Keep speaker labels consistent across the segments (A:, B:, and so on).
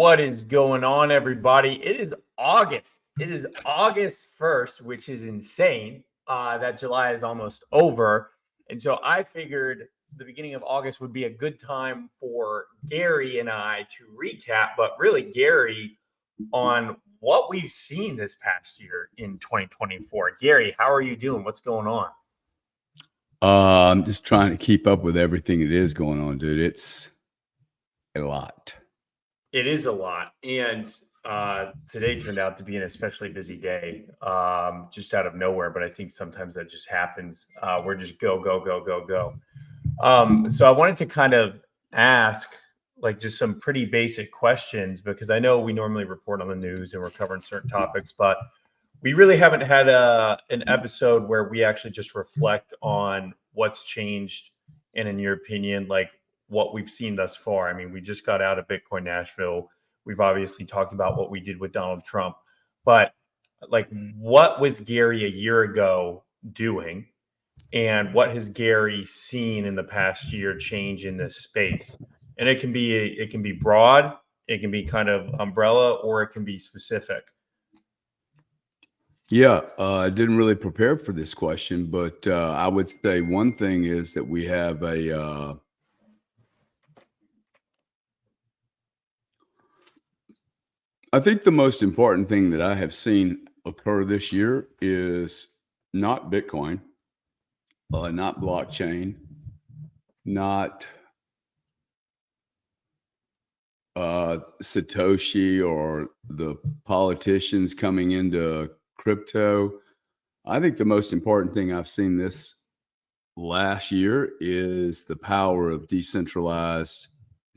A: What is going on, everybody? It is August. It is August 1st, which is insane that July is almost over. And so I figured the beginning of August would be a good time for Gary and I to recap, but really, Gary, on what we've seen this past year in 2024. Gary, how are you doing? What's going on?
B: I'm just trying to keep up with everything that is going on, dude. It's a lot.
A: It is a lot. And today turned out to be an especially busy day, just out of nowhere. But I think sometimes that just happens. We're just go, go, go, go, go. So I wanted to kind of ask like just some pretty basic questions, because I know we normally report on the news and we're covering certain topics, but we really haven't had an episode where we actually just reflect on what's changed and, in your opinion, like what we've seen thus far. I mean, we just got out of Bitcoin Nashville. We've obviously talked about what we did with Donald Trump, but like, what was Gary a year ago doing, and what has Gary seen in the past year change in this space? And it can be broad, it can be kind of umbrella, or it can be specific.
B: Yeah, I didn't really prepare for this question, but I would say one thing is that we have I think the most important thing that I have seen occur this year is not Bitcoin, not blockchain, not Satoshi or the politicians coming into crypto. I think the most important thing I've seen this last year is the power of decentralized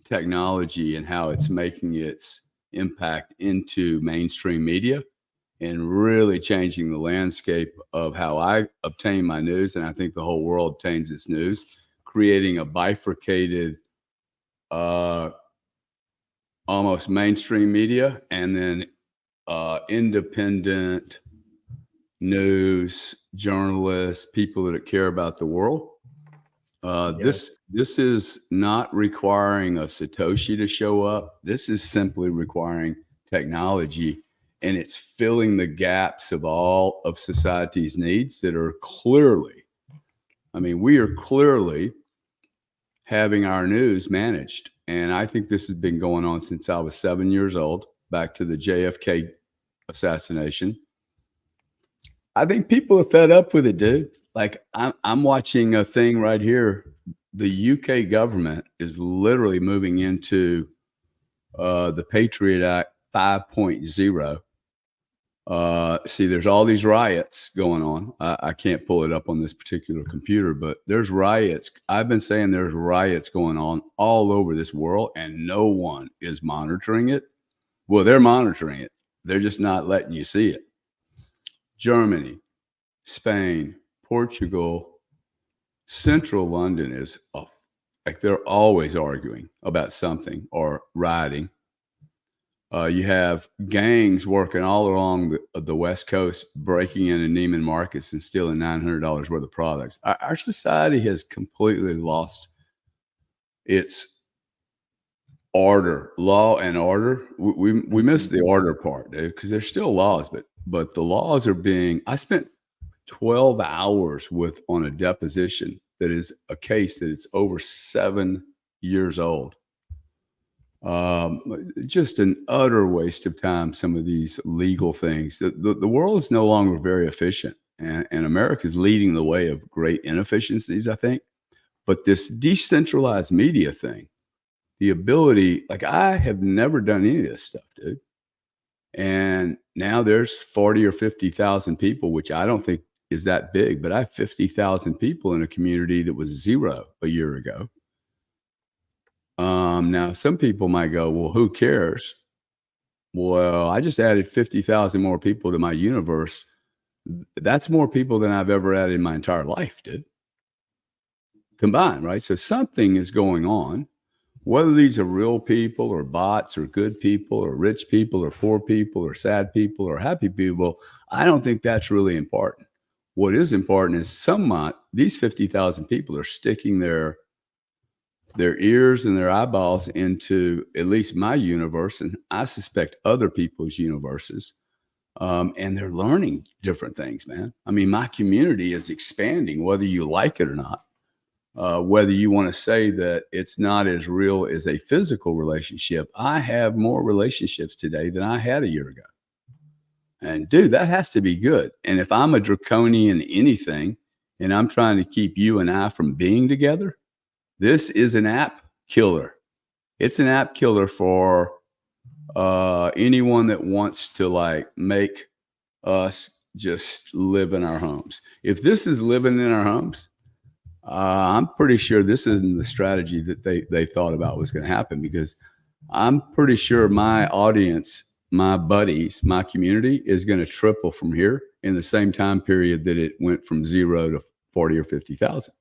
B: technology and how it's making its impact into mainstream media and really changing the landscape of how I obtain my news. And I think the whole world obtains its news, creating a bifurcated, almost mainstream media, and then independent news, journalists, people that care about the world. This is not requiring a Satoshi to show up. This is simply requiring technology, and it's filling the gaps of all of society's needs that are clearly, I mean, we are clearly having our news managed. And I think this has been going on since I was 7 years old, back to the JFK assassination. I think people are fed up with it, dude. Like, I'm watching a thing right here. The UK government is literally moving into the Patriot Act 5.0. See, there's all these riots going on. I can't pull it up on this particular computer, but there's riots. I've been saying there's riots going on all over this world, and no one is monitoring it. Well, they're monitoring it. They're just not letting you see it. Germany, Spain, Portugal, central London is like they're always arguing about something or rioting. You have gangs working all along the West Coast, breaking into Neiman Marcus and stealing $900 worth of products. Our society has completely lost its order, law and order. We missed the order part, dude, because there's still laws, but the laws are being. I spent 12 hours on a deposition that is a case that it's over 7 years old. Just an utter waste of time, some of these legal things. The world is no longer very efficient, and America is leading the way of great inefficiencies, I think. But this decentralized media thing, the ability, like, I have never done any of this stuff, dude. And now there's 40 or 50,000 people, which I don't think is that big, but I have 50,000 people in a community that was 0 a year ago. Now some people might go, well, who cares? Well, I just added 50,000 more people to my universe. That's more people than I've ever added in my entire life, dude. Combined, right? So something is going on. Whether these are real people or bots or good people or rich people or poor people or sad people or happy people, I don't think that's really important. What is important is these 50,000 people are sticking their their ears and their eyeballs into at least my universe, and I suspect other people's universes. And they're learning different things, man. I mean, my community is expanding, whether you like it or not. Whether you want to say that it's not as real as a physical relationship, I have more relationships today than I had a year ago. And dude, that has to be good. And if I'm a draconian anything and I'm trying to keep you and I from being together, this is an app killer. It's an app killer for anyone that wants to like make us just live in our homes. If this is living in our homes, I'm pretty sure this isn't the strategy that they thought about was going to happen, because I'm pretty sure my audience, my buddies, my community is going to triple from here in the same time period that it went from 0 to 40 or 50,000.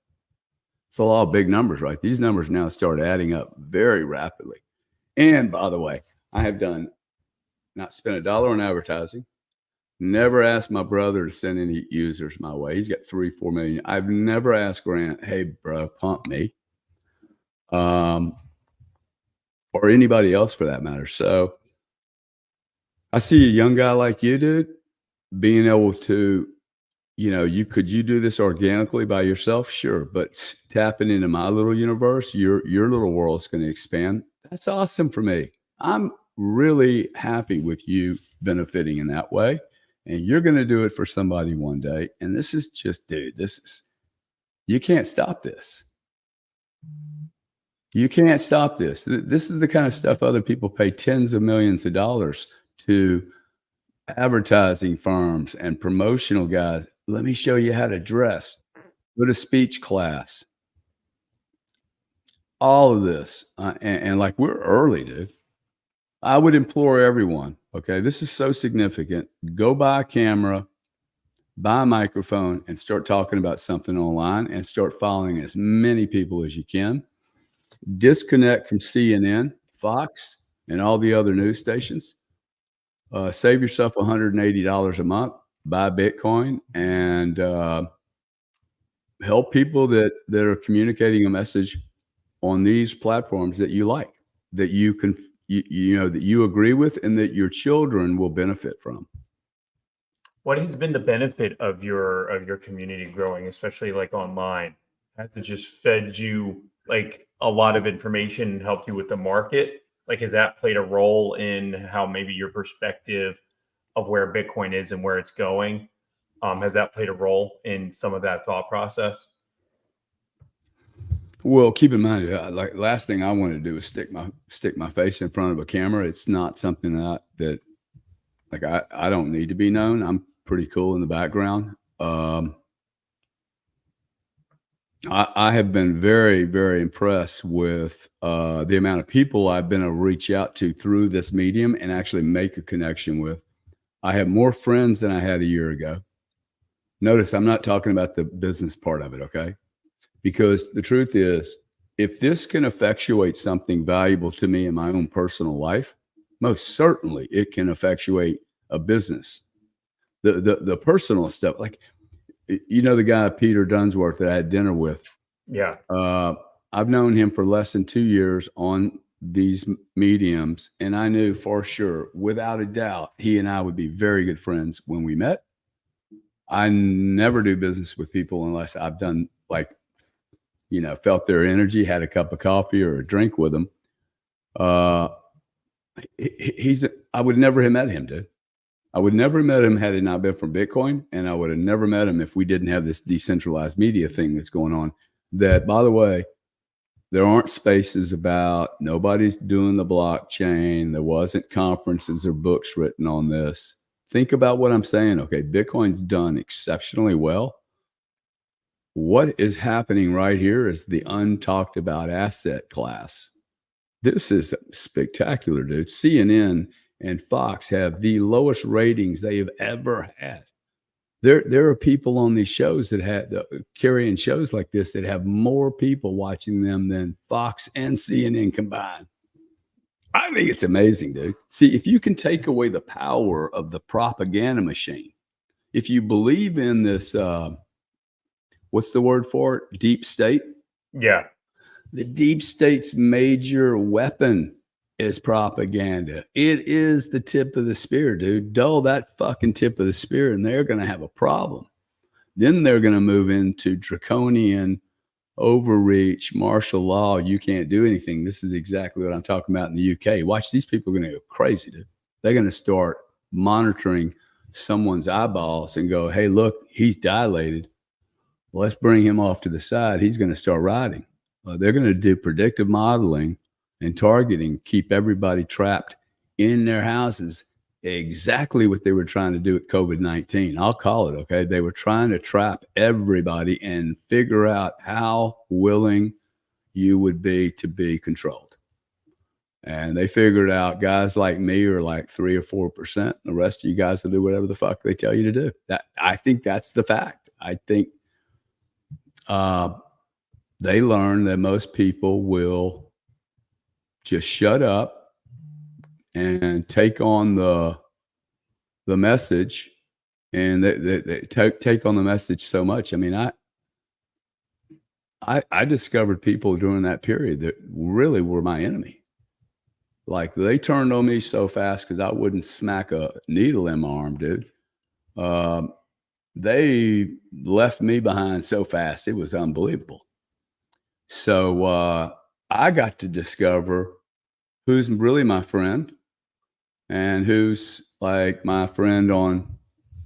B: It's a lot of big numbers, right? These numbers now start adding up very rapidly. And by the way, I have not spent a dollar on advertising. Never asked my brother to send any users my way. He's got 3-4 million. I've never asked Grant, hey, bro, pump me. Or anybody else for that matter. So I see a young guy like you, dude, being able to, could you do this organically by yourself? Sure. But tapping into my little universe, your little world is going to expand. That's awesome for me. I'm really happy with you benefiting in that way. And you're going to do it for somebody one day. And this is just, dude, you can't stop this. You can't stop this. This is the kind of stuff other people pay tens of millions of dollars to advertising firms and promotional guys. Let me show you how to dress. Go to speech class. All of this. And like, we're early, dude. I would implore everyone, okay, this is so significant. Go buy a camera, buy a microphone, and start talking about something online and start following as many people as you can. Disconnect from CNN, Fox, and all the other news stations. Save yourself $180 a month, buy Bitcoin, and help people that are communicating a message on these platforms that you like, that you can that you agree with, and that your children will benefit from.
A: What has been the benefit of your community growing, especially like online? Has it just fed you like a lot of information and helped you with the market? Like, has that played a role in how maybe your perspective of where Bitcoin is and where it's going? Has that played a role in some of that thought process?
B: Well, keep in mind, like last thing I want to do is stick my face in front of a camera. It's not something that like I don't need to be known. I'm pretty cool in the background. I have been very, very impressed with the amount of people I've been able to reach out to through this medium and actually make a connection with. I have more friends than I had a year ago. Notice I'm not talking about the business part of it, okay? Because the truth is, if this can effectuate something valuable to me in my own personal life, most certainly it can effectuate a business. The personal stuff, like, the guy Peter Dunsworth that I had dinner with.
A: Yeah.
B: I've known him for less than 2 years on these mediums, and I knew for sure, without a doubt, he and I would be very good friends when we met. I never do business with people unless I've done felt their energy, had a cup of coffee or a drink with them. I would never have met him, dude. I would never have met him had it not been for Bitcoin, and I would have never met him if we didn't have this decentralized media thing that's going on. That, by the way, there aren't spaces about. Nobody's doing the blockchain. There wasn't conferences or books written on this. Think about what I'm saying. Okay, Bitcoin's done exceptionally well. What is happening right here is the untalked about asset class. This is spectacular, dude. CNN and Fox have the lowest ratings they have ever had. There are people on these shows that carrying shows like this that have more people watching them than Fox and CNN combined. I think it's amazing, dude. See, if you can take away the power of the propaganda machine, if you believe in this, what's the word for it? Deep state?
A: Yeah.
B: The deep state's major weapon is propaganda. It is the tip of the spear, dude. Dull that fucking tip of the spear, and they're going to have a problem. Then they're going to move into draconian overreach, martial law. You can't do anything. This is exactly what I'm talking about in the UK. Watch, these people are going to go crazy, dude. They're going to start monitoring someone's eyeballs and go, hey, look, he's dilated. Let's bring him off to the side. He's going to start riding. They're going to do predictive modeling and targeting, keep everybody trapped in their houses. Exactly what they were trying to do with COVID-19. I'll call it, okay? They were trying to trap everybody and figure out how willing you would be to be controlled. And they figured out guys like me are like 3 or 4%. The rest of you guys will do whatever the fuck they tell you to do. I think that's the fact. I think they learned that most people will just shut up and take on the message, and they take on the message so much. I mean, I discovered people during that period that really were my enemy. Like, they turned on me so fast because I wouldn't smack a needle in my arm, dude. They left me behind so fast. It was unbelievable. So I got to discover who's really my friend and who's like my friend on,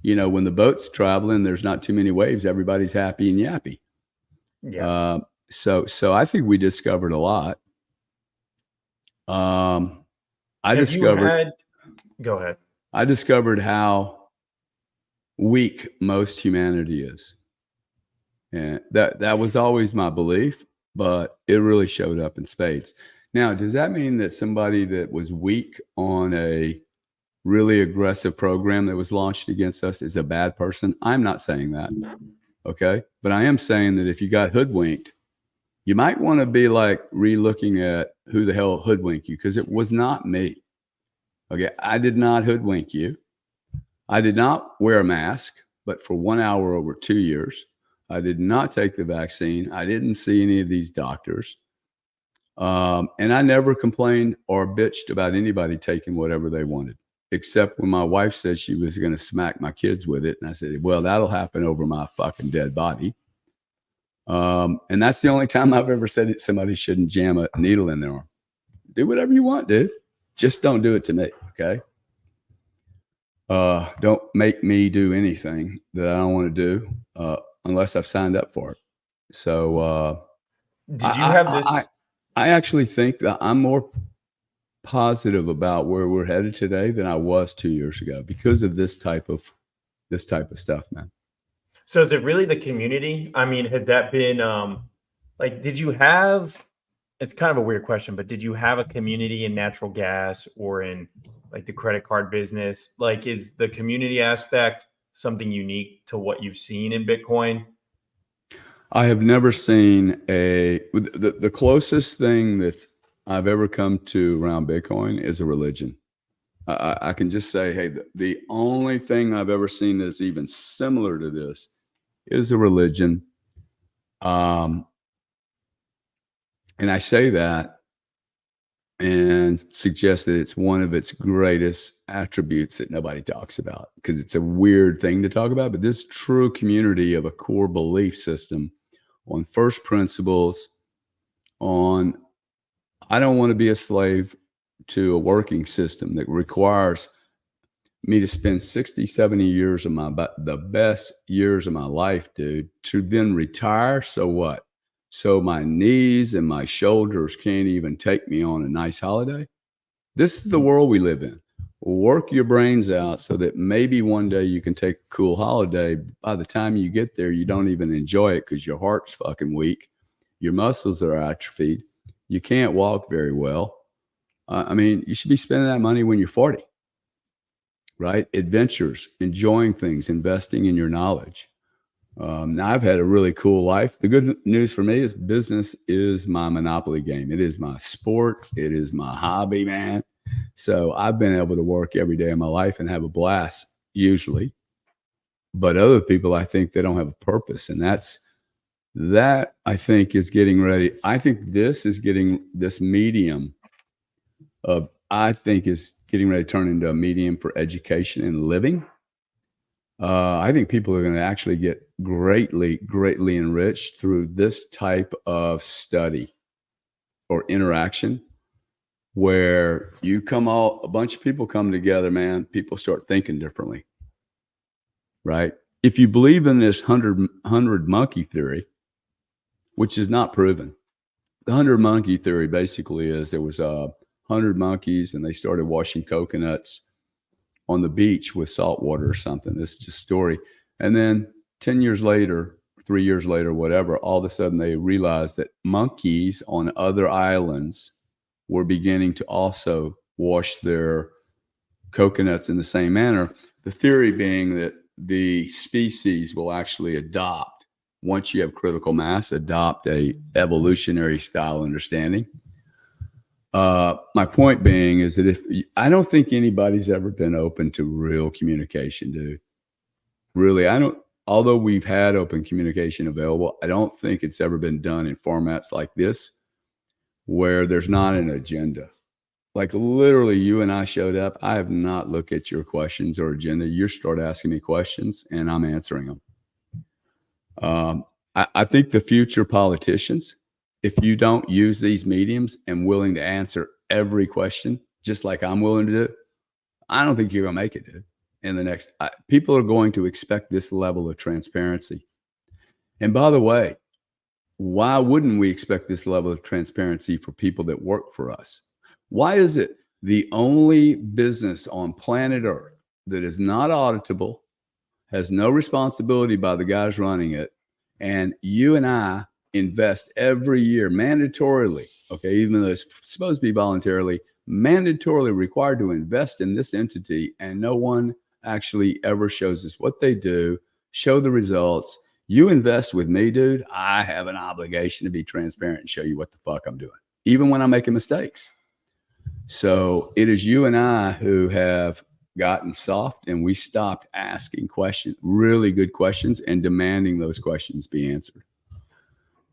B: when the boat's traveling, there's not too many waves. Everybody's happy and yappy.
A: Yeah.
B: So I think we discovered a lot.
A: Go ahead.
B: I discovered how weak most humanity is. And that was always my belief, but it really showed up in spades. Now, does that mean that somebody that was weak on a really aggressive program that was launched against us is a bad person? I'm not saying that. Okay. But I am saying that if you got hoodwinked, you might want to be like re-looking at who the hell hoodwinked you, because it was not me. Okay. I did not hoodwink you. I did not wear a mask, but for 1 hour over 2 years. I did not take the vaccine. I didn't see any of these doctors. And I never complained or bitched about anybody taking whatever they wanted, except when my wife said she was going to smack my kids with it. And I said, well, that'll happen over my fucking dead body. And that's the only time I've ever said that somebody shouldn't jam a needle in their arm. Do whatever you want, dude. Just don't do it to me, okay? Don't make me do anything that I don't want to do unless I've signed up for it. So
A: did you have this?
B: I actually think that I'm more positive about where we're headed today than I was 2 years ago because of this type of stuff, man.
A: So is it really the community? I mean, has that been did you have, it's kind of a weird question, but did you have a community in natural gas or in like the credit card business? Like, is the community aspect something unique to what you've seen in Bitcoin?
B: I have never seen the closest thing that I've ever come to around Bitcoin is a religion. I can just say, hey, the only thing I've ever seen that's even similar to this is a religion. And I say that and suggest that it's one of its greatest attributes that nobody talks about because it's a weird thing to talk about. But this true community of a core belief system on first principles, on I don't want to be a slave to a working system that requires me to spend 60, 70 years of the best years of my life, dude, to then retire. So what? So my knees and my shoulders can't even take me on a nice holiday. This is the world we live in. Work your brains out so that maybe one day you can take a cool holiday. By the time you get there, you don't even enjoy it because your heart's fucking weak. Your muscles are atrophied. You can't walk very well. I mean, you should be spending that money when you're 40, right? Adventures, enjoying things, investing in your knowledge. Now, I've had a really cool life. The good news for me is business is my monopoly game. It is my sport. It is my hobby, man. So I've been able to work every day of my life and have a blast usually. But other people, I think they don't have a purpose. And that's That I think is getting ready. I think this is getting this medium of, I think is getting ready to turn into a medium for education and living. I think people are going to actually get greatly, greatly enriched through this type of study or interaction where a bunch of people come together, man, people start thinking differently, right? If you believe in this 100 monkey theory, which is not proven, the 100 monkey theory basically is there was 100 monkeys and they started washing coconuts on the beach with salt water or something. This is just a story. And then 10 years later, 3 years later, whatever, all of a sudden they realized that monkeys on other islands were beginning to also wash their coconuts in the same manner. The theory being that the species will actually adopt, once you have critical mass, adopt a evolutionary style understanding. My point being is that I don't think anybody's ever been open to real communication, dude. Really, although we've had open communication available, I don't think it's ever been done in formats like this where there's not an agenda. Like literally you and I showed up. I have not looked at your questions or agenda. You start asking me questions and I'm answering them. I think the future politicians, if you don't use these mediums and willing to answer every question, just like I'm willing to do, I don't think you're going to make it, dude. In the next, people are going to expect this level of transparency. And by the way, why wouldn't we expect this level of transparency for people that work for us? Why is it the only business on planet Earth that is not auditable, has no responsibility by the guys running it, and you and I invest every year mandatorily, okay, even though it's supposed to be voluntarily, mandatorily required to invest in this entity, and no one actually ever shows us what they do, show the results. You invest with me, dude, I have an obligation to be transparent and show you what the fuck I'm doing, even when I'm making mistakes. So it is you and I who have gotten soft and we stopped asking questions, really good questions, and demanding those questions be answered.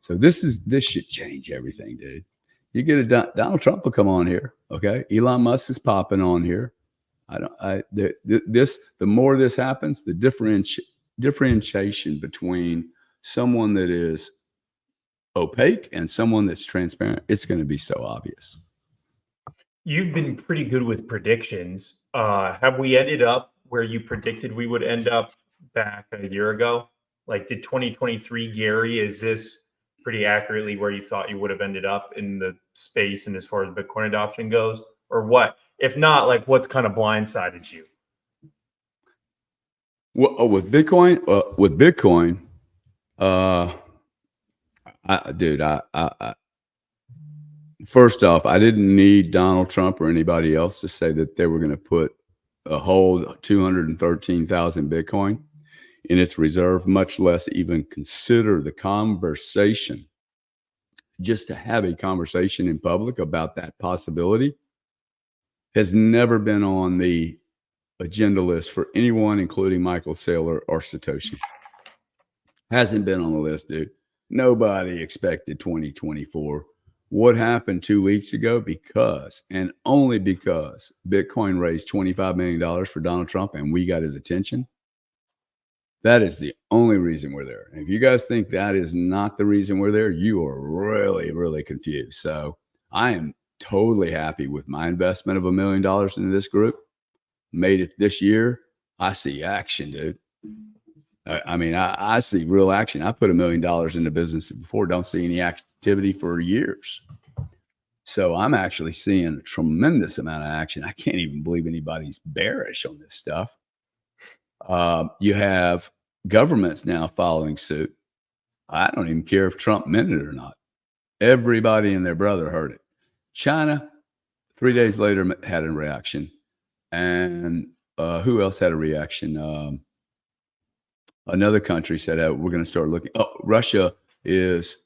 B: So this should change everything, dude. You get Donald Trump will come on here, okay? Elon Musk is popping on here. The more this happens, the differentiation between someone that is opaque and someone that's transparent, it's going to be so obvious.
A: You've been pretty good with predictions. Have we ended up where you predicted we would end up back a year ago? Like, did 2023, Gary, is this pretty accurately where you thought you would have ended up in the space and as far as Bitcoin adoption goes? Or what? If not, like, what's kind of blindsided you?
B: Well, with Bitcoin, first off, I didn't need Donald Trump or anybody else to say that they were going to put a whole 213,000 Bitcoin in its reserve, much less even consider the conversation. Just to have a conversation in public about that possibility has never been on the agenda list for anyone, including Michael Saylor or Satoshi. Hasn't been on the list, dude. Nobody expected 2024. What happened 2 weeks ago? Because, and only because, Bitcoin raised $25 million for Donald Trump and we got his attention. That is the only reason we're there. And if you guys think that is not the reason we're there, you are really, really confused. So I am totally happy with my investment of $1 million into this group. Made it this year. I see action, dude. I see real action. I put $1 million into business before, don't see any activity for years. So I'm actually seeing a tremendous amount of action. I can't even believe anybody's bearish on this stuff. You have governments now following suit. I don't even care if Trump meant it or not. Everybody and their brother heard it. China, 3 days later, had a reaction. And who else had a reaction? Another country said, we're going to start looking. Oh, Russia is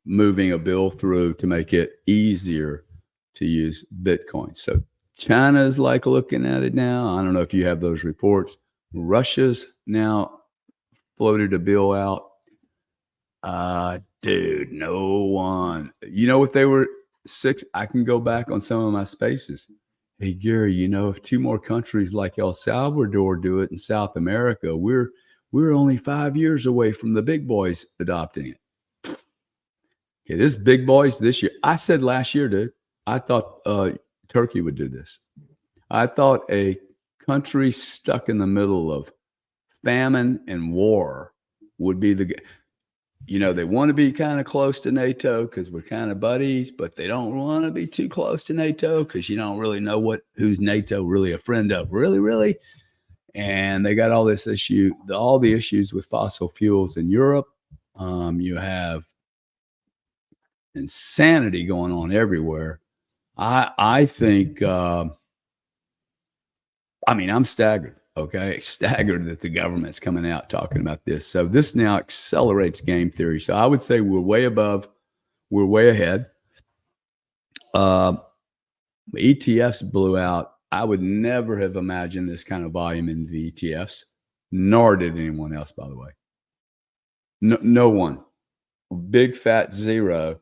B: moving a bill through to make it easier to use Bitcoin. So China's like looking at it now. I don't know if you have those reports. Russia's now floated a bill out. Dude, no one. You know what they were? I can go back on some of my spaces. Hey, Gary, if two more countries like El Salvador do it in South America, we're only 5 years away from the big boys adopting it. Okay, this big boys this year. I said last year, dude, I thought Turkey would do this. I thought a country stuck in the middle of famine and war would be they want to be kind of close to NATO because we're kind of buddies, but they don't want to be too close to NATO because you don't really know who's NATO really a friend of, really. And they got all this issue, all the issues with fossil fuels in Europe. You have insanity going on everywhere. I think, I'm staggered. Okay. Staggered that the government's coming out talking about this. So this now accelerates game theory. So I would say we're way ahead. ETFs blew out. I would never have imagined this kind of volume in the ETFs, nor did anyone else, by the way. No one. Big fat zero.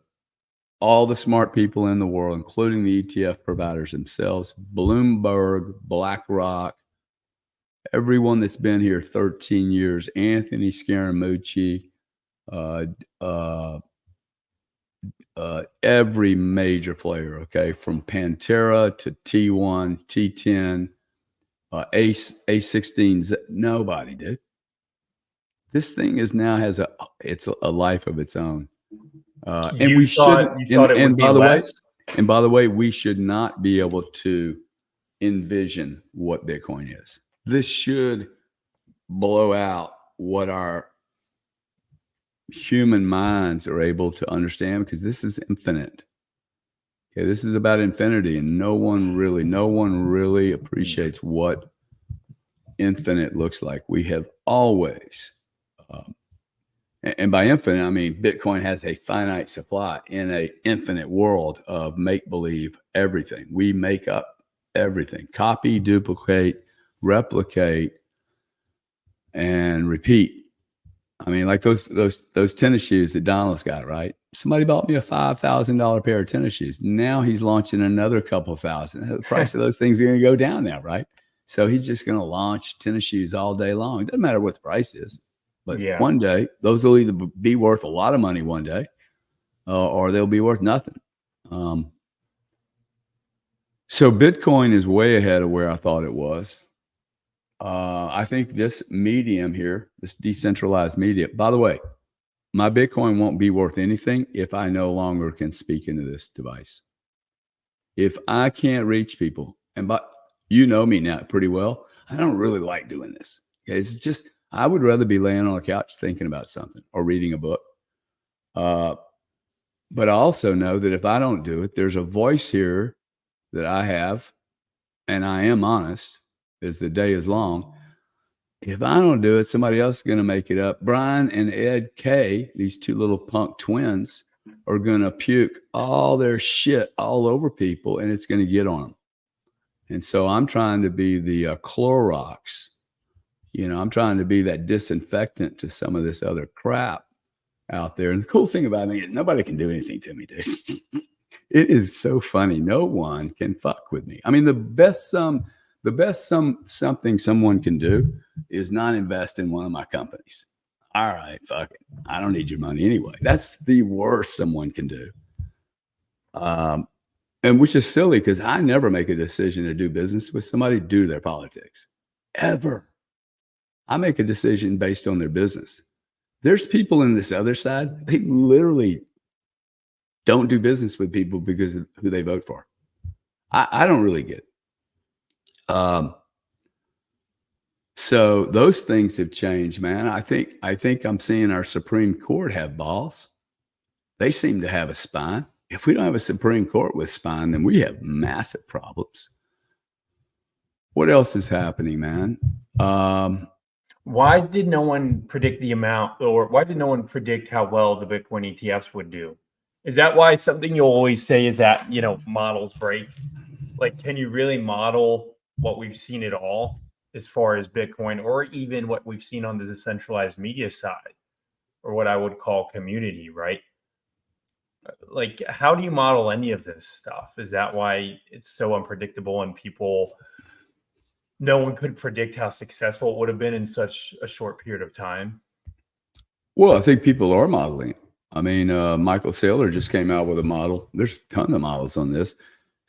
B: All the smart people in the world, including the ETF providers themselves, Bloomberg, BlackRock, everyone that's been here 13 years, Anthony Scaramucci, every major player, okay, from Pantera to T1, T10, A16, nobody did. This thing has a life of its own. And we shouldn't. And by the way, we should not be able to envision what Bitcoin is. This should blow out what our human minds are able to understand because this is infinite. Okay, this is about infinity, and no one really appreciates what infinite looks like. We have always. And by infinite, I mean Bitcoin has a finite supply in an infinite world of make-believe everything. We make up everything. Copy, duplicate, replicate, and repeat. I mean, like those tennis shoes that Donald's got, right? Somebody bought me a $5,000 pair of tennis shoes. Now he's launching another couple thousand. The price of those things are going to go down now, right? So he's just going to launch tennis shoes all day long. It doesn't matter what the price is. But one day, those will either be worth a lot of money one day, or they'll be worth nothing. So Bitcoin is way ahead of where I thought it was. I think this medium here, this decentralized media, by the way, my Bitcoin won't be worth anything if I no longer can speak into this device. If I can't reach people, but you know me now pretty well, I don't really like doing this. Okay? It's just, I would rather be laying on a couch thinking about something or reading a book. But I also know that if I don't do it, there's a voice here that I have, and I am honest as the day is long. If I don't do it, somebody else is going to make it up. Brian and Ed K, these two little punk twins, are going to puke all their shit all over people, and it's going to get on them. And so I'm trying to be the Clorox. I'm trying to be that disinfectant to some of this other crap out there. And the cool thing about me is nobody can do anything to me, dude. It is so funny. No one can fuck with me. I mean, the best something someone can do is not invest in one of my companies. All right, fuck it. I don't need your money anyway. That's the worst someone can do. And which is silly because I never make a decision to do business with somebody due to their politics. Ever. I make a decision based on their business. There's people in this other side, they literally don't do business with people because of who they vote for. I don't really get it. So those things have changed, man. I think I'm seeing our Supreme Court have balls. They seem to have a spine. If we don't have a Supreme Court with spine, then we have massive problems. What else is happening, man?
A: Why did no one predict the amount, or why did no one predict how well the Bitcoin ETFs would do? Is that why something you'll always say is that, models break? Like, can you really model what we've seen at all as far as Bitcoin, or even what we've seen on the decentralized media side, or what I would call community, right? Like, how do you model any of this stuff? Is that why it's so unpredictable and no one could predict how successful it would have been in such a short period of time?
B: Well, I think people are modeling it. I mean, Michael Saylor just came out with a model. There's a ton of models on this.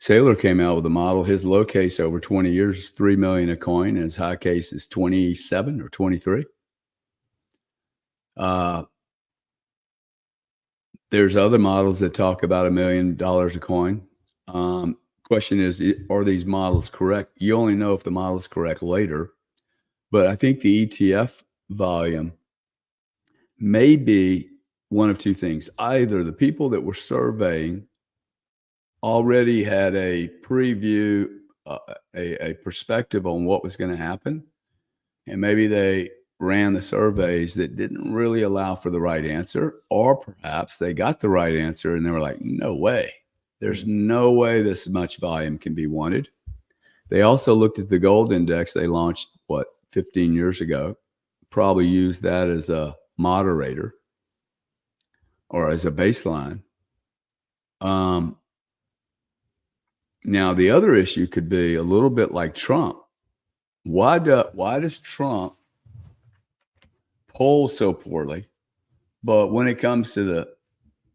B: Saylor came out with a model. His low case over 20 years is 3 million a coin, and his high case is 27 or 23. There's other models that talk about $1 million a coin. Question is, are these models correct? You only know if the model is correct later. But I think the ETF volume may be one of two things. Either the people that were surveying already had a preview, a perspective on what was going to happen, and maybe they ran the surveys that didn't really allow for the right answer, or perhaps they got the right answer and they were like, no way. There's no way this much volume can be wanted. They also looked at the gold index they launched, 15 years ago, probably used that as a moderator or as a baseline. Now, the other issue could be a little bit like Trump. Why does Trump poll so poorly, but when it comes to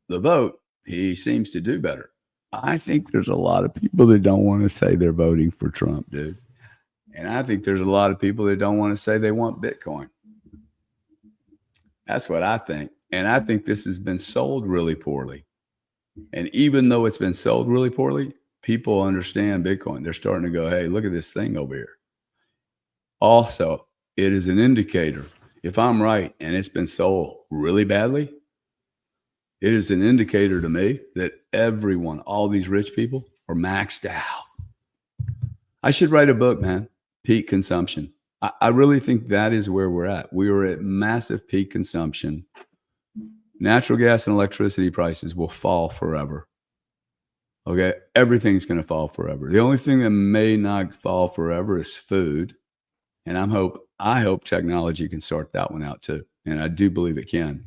B: the vote, he seems to do better? I think there's a lot of people that don't want to say they're voting for Trump, dude. And I think there's a lot of people that don't want to say they want Bitcoin. That's what I think. And I think this has been sold really poorly. And even though it's been sold really poorly, people understand Bitcoin. They're starting to go, hey, look at this thing over here. Also, it is an indicator. If I'm right and it's been sold really badly, it is an indicator to me that everyone, all these rich people, are maxed out. I should write a book, man. Peak consumption. I really think that is where we're at. We are at massive peak consumption. Natural gas and electricity prices will fall forever. Okay, everything's going to fall forever. The only thing that may not fall forever is food, and I hope technology can sort that one out too, and I do believe it can.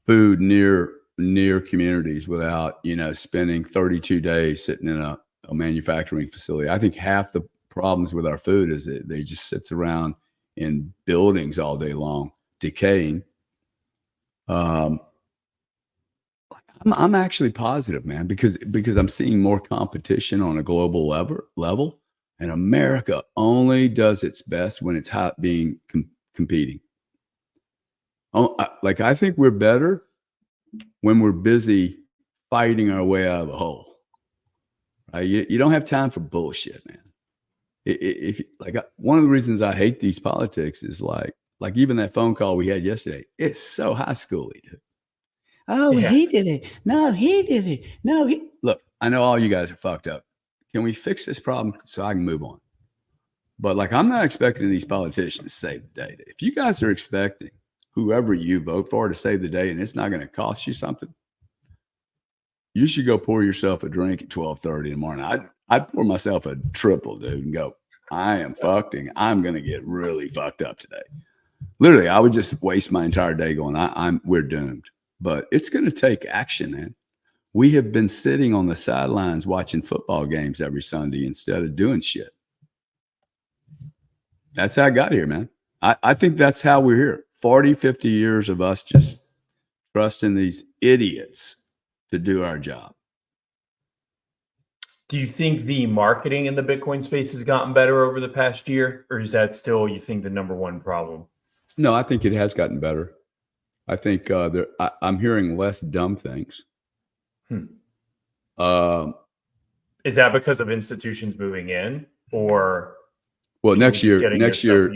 B: Food near communities without spending 32 days sitting in a manufacturing facility. I think half the problems with our food is that they just sits around in buildings all day long, decaying. I'm actually positive, man, because I'm seeing more competition on a global level, and America only does its best when it's hot being competing. I think we're better when we're busy fighting our way out of a hole. Right? You don't have time for bullshit, man. If one of the reasons I hate these politics is like even that phone call we had yesterday, it's so high schooly, dude. Oh, yeah. He did it. No, he did it. No, he. Look, I know all you guys are fucked up. Can we fix this problem so I can move on? But I'm not expecting these politicians to save the day. If you guys are expecting whoever you vote for to save the day and it's not going to cost you something, you should go pour yourself a drink at 12:30 in the morning. I'd pour myself a triple, dude, and go, I am fucked and I'm going to get really fucked up today. Literally, I would just waste my entire day going, we're doomed. But it's going to take action, man. We have been sitting on the sidelines watching football games every Sunday instead of doing shit. That's how I got here, man. I think that's how we're here. 40, 50 years of us just trusting these idiots to do our job.
A: Do you think the marketing in the Bitcoin space has gotten better over the past year, or is that still, you think, the number one problem?
B: No, I think it has gotten better. I think I'm hearing less dumb things.
A: Is that because of institutions moving in, or
B: next year, next year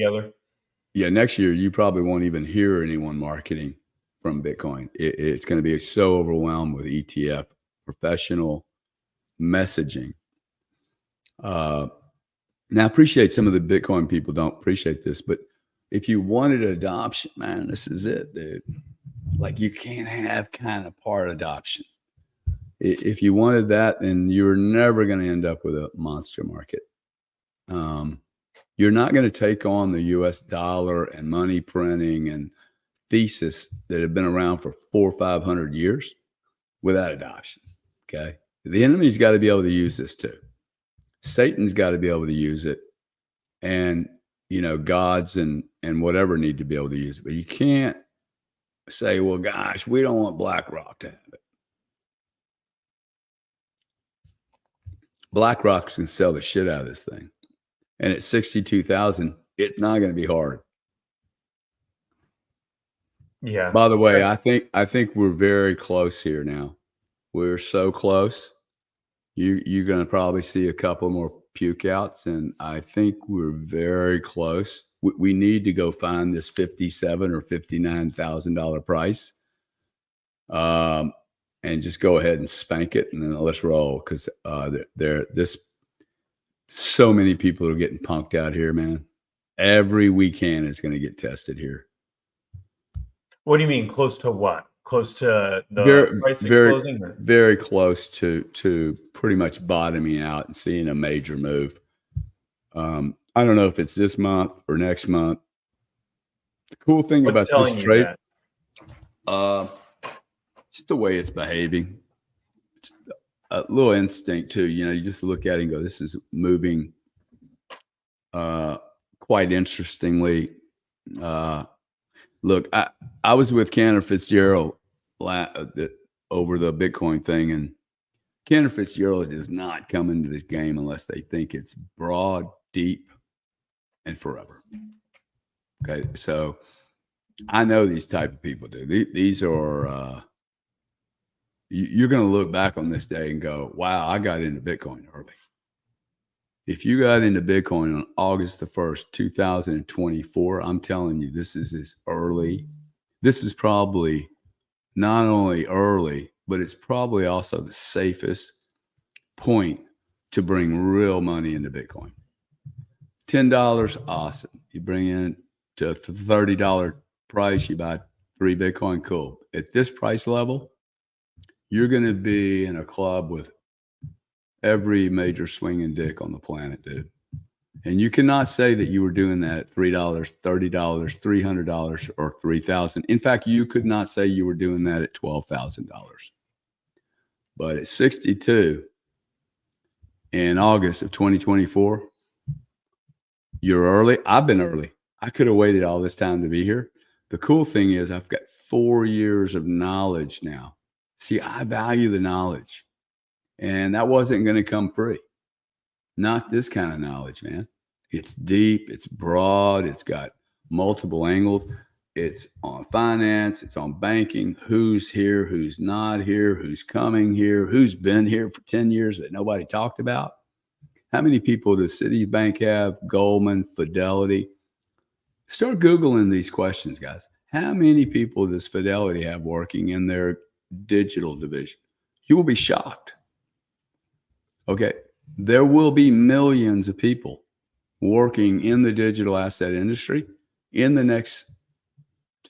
B: you probably won't even hear anyone marketing from Bitcoin. It's going to be so overwhelmed with ETF professional messaging. Now, I appreciate some of the Bitcoin people don't appreciate this, but if you wanted adoption, man, this is it, dude. You can't have kind of part adoption. If you wanted that, then you're never going to end up with a monster market. You're not going to take on the US dollar and money printing and thesis that have been around for 400 or 500 years. without adoption. Okay. The enemy's got to be able to use this too. Satan's got to be able to use it. And, gods and whatever need to be able to use it. But you can't say, well, gosh, we don't want BlackRock to have it. BlackRock can sell the shit out of this thing. And at 62,000, it's not going to be hard.
A: Yeah.
B: By the way, I think we're very close here now. We're so close. You're going to probably see a couple more puke outs, and I think we're very close. We need to go find this $57,000 or $59,000 price, and just go ahead and spank it, and then let's roll, because so many people are getting punked out here, man. Every weekend is going to get tested here.
A: What do you mean close to what? Close to the price exploding?
B: Very close to pretty much bottoming out and seeing a major move. I don't know if it's this month or next month. The cool thing about this trade, just the way it's behaving. It's a little instinct too. You just look at it and go, this is moving quite interestingly. Look, I was with Cantor Fitzgerald over the Bitcoin thing, and Cantor Fitzgerald does not come into this game unless they think it's broad, deep, and forever. Okay, so I know these type of people do. These are you're going to look back on this day and go, wow, I got into Bitcoin early. If you got into Bitcoin on August the 1st, 2024, I'm telling you, this is as early. This is probably not only early, but it's probably also the safest point to bring real money into Bitcoin. $10, awesome. You bring in to a $30 price, you buy 3 Bitcoin, cool. At this price level, you're going to be in a club with every major swinging dick on the planet, dude. And you cannot say that you were doing that at $3, $30, $300, or $3,000. In fact, you could not say you were doing that at $12,000. But at 62 in August of 2024, you're early. I've been early. I could have waited all this time to be here. The cool thing is I've got 4 years of knowledge now. See, I value the knowledge. And that wasn't going to come free. Not this kind of knowledge, man. It's deep, it's broad, it's got multiple angles. It's on finance, it's on banking, who's here, who's not here, who's coming here, who's been here for 10 years that nobody talked about. How many people does Citibank have, Goldman, Fidelity? Start Googling these questions, guys. How many people does Fidelity have working in their digital division? You will be shocked. Okay, there will be millions of people working in the digital asset industry in the next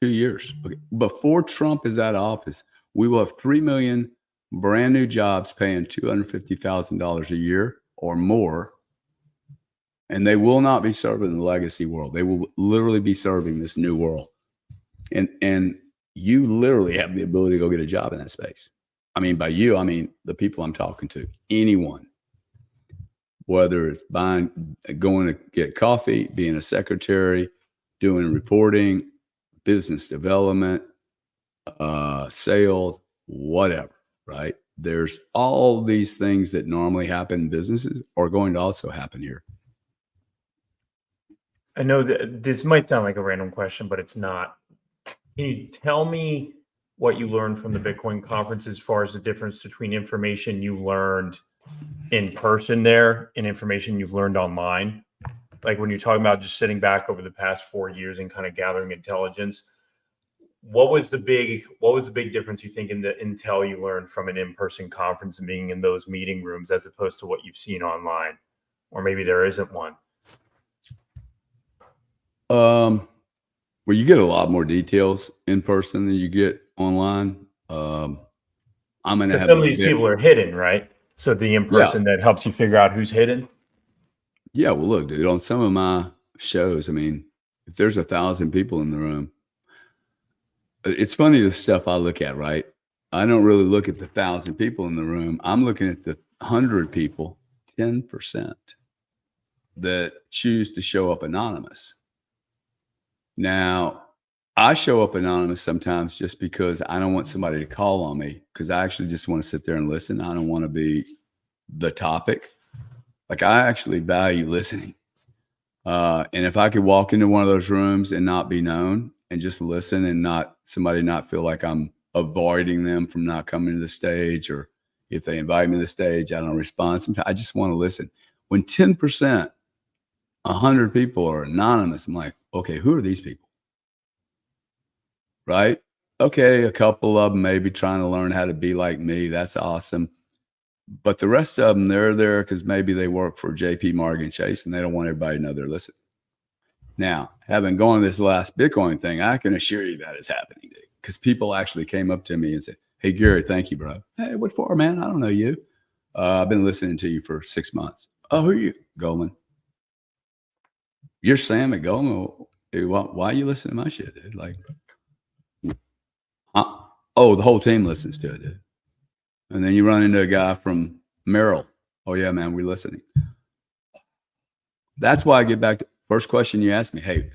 B: 2 years. Okay. Before Trump is out of office, we will have 3 million brand new jobs paying $250,000 a year or more. And they will not be serving the legacy world. They will literally be serving this new world. And you literally have the ability to go get a job in that space. I mean, by you, I mean the people I'm talking to, anyone, whether it's going to get coffee, being a secretary, doing reporting, business development, sales, whatever, right? There's all these things that normally happen in businesses are going to also happen here.
A: I know that this might sound like a random question, but it's not. Can you tell me what you learned from the Bitcoin conference as far as the difference between information you learned in person there and information you've learned online? Like when you're talking about just sitting back over the past 4 years and kind of gathering intelligence, what was the big difference you think in the intel you learned from an in-person conference and being in those meeting rooms as opposed to what you've seen online? Or maybe there isn't one.
B: Well, you get a lot more details in person than you get online. I'm going to have
A: some of these people are hidden, right? So the in-person that helps you figure out who's hidden.
B: Yeah. Well, look, dude, on some of my shows, I mean, if there's 1,000 people in the room, it's funny the stuff I look at, right? I don't really look at the 1,000 people in the room. I'm looking at the 100 people, 10% that choose to show up anonymous. Now, I show up anonymous sometimes just because I don't want somebody to call on me, because I actually just want to sit there and listen. I don't want to be the topic. Like, I actually value listening. And if I could walk into one of those rooms and not be known and just listen and not feel like I'm avoiding them from not coming to the stage, or if they invite me to the stage, I don't respond. Sometimes I just want to listen. When 10%, 100 people are anonymous, I'm like, okay, who are these people? Right? Okay, a couple of them maybe trying to learn how to be like me. That's awesome. But the rest of them, they're there because maybe they work for JP Morgan Chase and they don't want everybody to know they're listening. Now, having gone to this last Bitcoin thing, I can assure you that is happening, because people actually came up to me and said, hey, Gary, thank you, bro. Hey, what for, man? I don't know you. I've been listening to you for 6 months. Oh, who are you? Goldman. You're Sam at Goldman. Dude, why are you listening to my shit, dude? Like, oh, the whole team listens to it, dude. And then you run into a guy from Merrill. Oh, yeah, man, we're listening. That's why I get back to first question you asked me. Hey,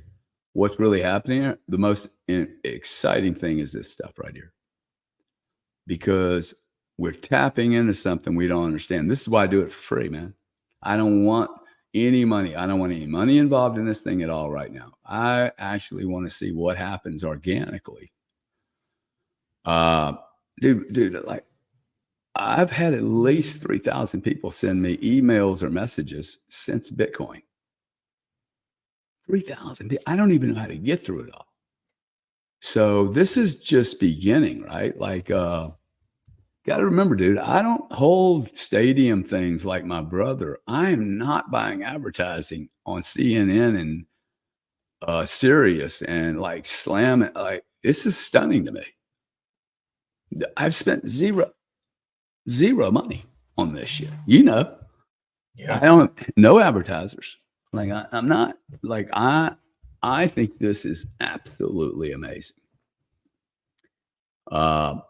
B: what's really happening here? The most exciting thing is this stuff right here, because we're tapping into something we don't understand. This is why I do it for free, man. I don't want any money. I don't want any money involved in this thing at all right now. I actually want to see what happens organically. Dude, like, I've had at least 3,000 people send me emails or messages since Bitcoin. 3,000. I don't even know how to get through it all. So this is just beginning, right? Like, got to remember, dude, I don't hold stadium things like my brother. I am not buying advertising on CNN and Sirius and like slam it. Like, this is stunning to me. I've spent zero money on this shit.
A: Yeah.
B: I don't no advertisers. Like, I'm not like, I think this is absolutely amazing. And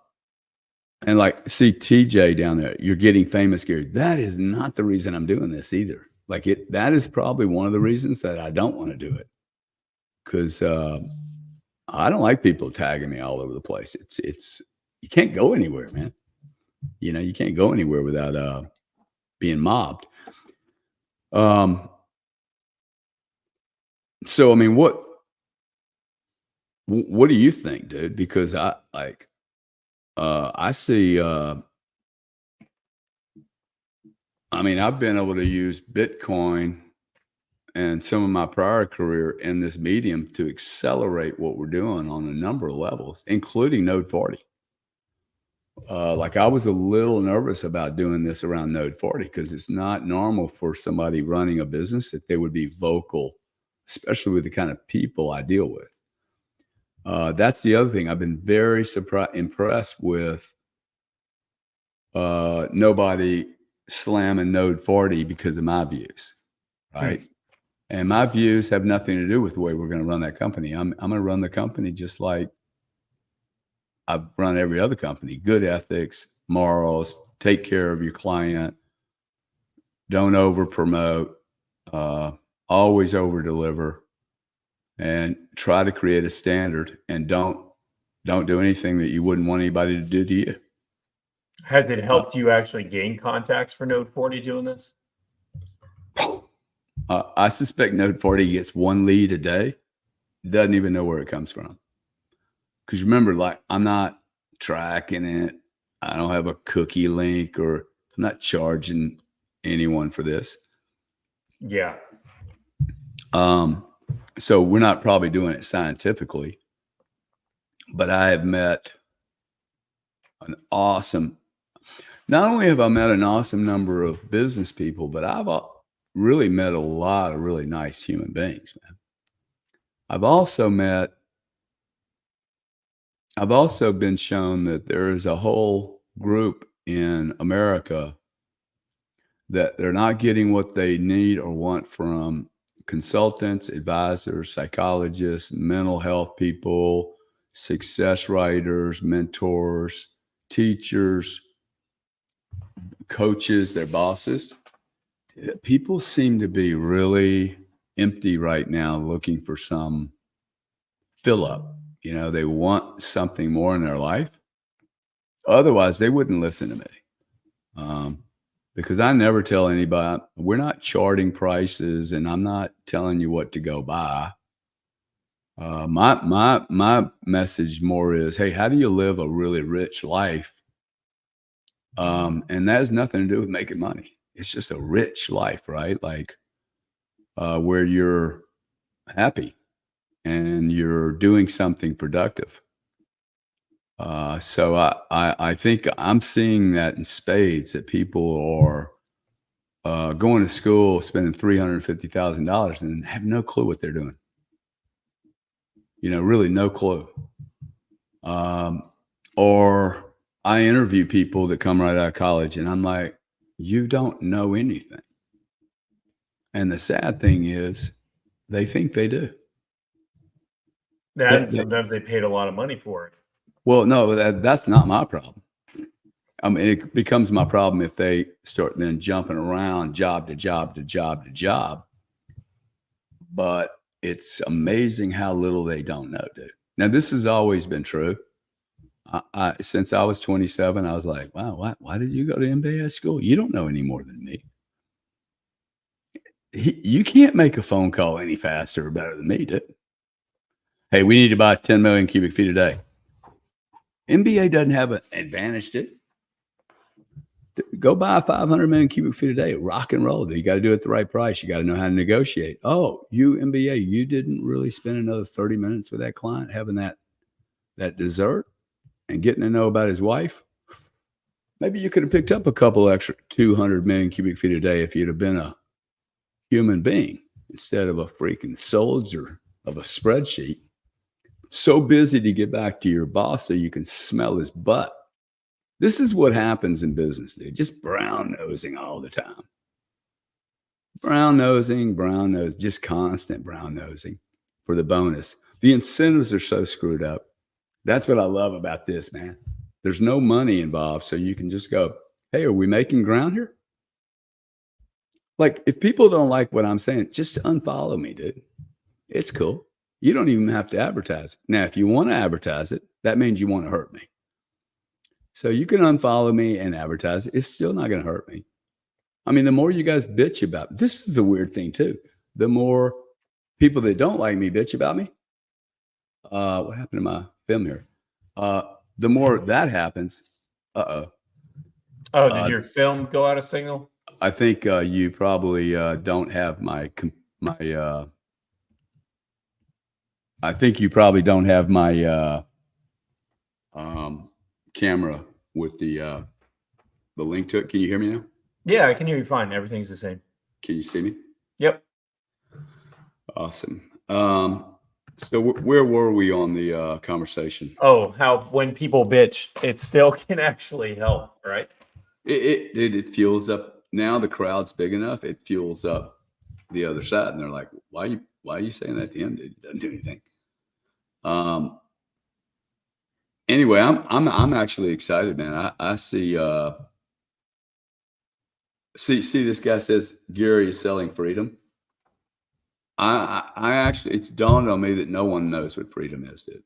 B: like, see TJ down there, you're getting famous, Gary. That is not the reason I'm doing this either. Like, that is probably one of the reasons that I don't want to do it. Cause I don't like people tagging me all over the place. It's you can't go anywhere, man. You can't go anywhere without being mobbed. So I mean, what do you think, dude? Because I see I mean, I've been able to use Bitcoin and some of my prior career in this medium to accelerate what we're doing on a number of levels, including Node 40. Like, I was a little nervous about doing this around Node 40 because it's not normal for somebody running a business that they would be vocal, especially with the kind of people I deal with. That's the other thing. I've been very impressed with nobody slamming Node 40 because of my views, right? And my views have nothing to do with the way we're going to run that company. I'm going to run the company just like I've run every other company. Good ethics, morals, take care of your client, don't over promote, always over deliver, and try to create a standard, and don't do anything that you wouldn't want anybody to do to you.
A: Has it helped you actually gain contacts for Node 40 doing this?
B: I suspect Node 40 gets one lead a day, doesn't even know where it comes from. Because remember, like, I'm not tracking it. I don't have a cookie link, or I'm not charging anyone for this.
A: Yeah.
B: So we're not probably doing it scientifically, but I have met not only have I met an awesome number of business people, but I've really met a lot of really nice human beings, man. I've also been shown that there is a whole group in America that they're not getting what they need or want from consultants, advisors, psychologists, mental health people, success writers, mentors, teachers, coaches, their bosses, people seem to be really empty right now, looking for some fill up. They want something more in their life. Otherwise, they wouldn't listen to me. Because I never tell anybody, we're not charting prices, and I'm not telling you what to go buy. My message more is, hey, how do you live a really rich life? And that has nothing to do with making money. It's just a rich life, right? Like where you're happy and you're doing something productive. So I think I'm seeing that in spades, that people are going to school, spending $350,000 and have no clue what they're doing. Really no clue. Or I interview people that come right out of college, and I'm like, you don't know anything. And the sad thing is, they think they do.
A: And sometimes they paid a lot of money for it.
B: Well, no, that's not my problem. I mean, it becomes my problem if they start then jumping around job to job to job to job. But it's amazing how little they don't know, dude. Now, this has always been true. Since I was 27, I was like, wow, why did you go to MBA school? You don't know any more than me. You can't make a phone call any faster or better than me, dude. Hey, we need to buy 10 million cubic feet a day. MBA doesn't have an advantage to it. Go buy 500 million cubic feet a day. Rock and roll. You got to do it at the right price. You got to know how to negotiate. Oh, you MBA, you didn't really spend another 30 minutes with that client having that dessert and getting to know about his wife. Maybe you could have picked up a couple extra 200 million cubic feet a day if you'd have been a human being instead of a freaking soldier of a spreadsheet. So busy to get back to your boss so you can smell his butt. This is what happens in business, dude. Just brown nosing all the time. Brown nosing, just constant brown nosing for the bonus. The incentives are so screwed up. That's what I love about this, man. There's no money involved, so you can just go, hey, are we making ground here? Like, if people don't like what I'm saying, just unfollow me, dude. It's cool. You don't even have to advertise it. Now, if you want to advertise it, that means you want to hurt me. So you can unfollow me and advertise it. It's still not going to hurt me. I mean, the more you guys bitch about, this is the weird thing too. The more people that don't like me bitch about me. What happened to my film here? The more that happens.
A: Oh, did your film go out of signal?
B: I think you probably don't have I think you probably don't have my camera with the link to it. Can you hear me now?
A: Yeah, I can hear you fine. Everything's the same.
B: Can you see me?
A: Yep.
B: Awesome. So where were we on the conversation?
A: Oh, how when people bitch, it still can actually help, right?
B: It fuels up. Now the crowd's big enough. It fuels up the other side, and they're like, "Why are you saying that to him? Dude? It doesn't do anything." Anyway, I'm actually excited, man. I see this guy says Gary is selling freedom. I actually, it's dawned on me that no one knows what freedom is, dude.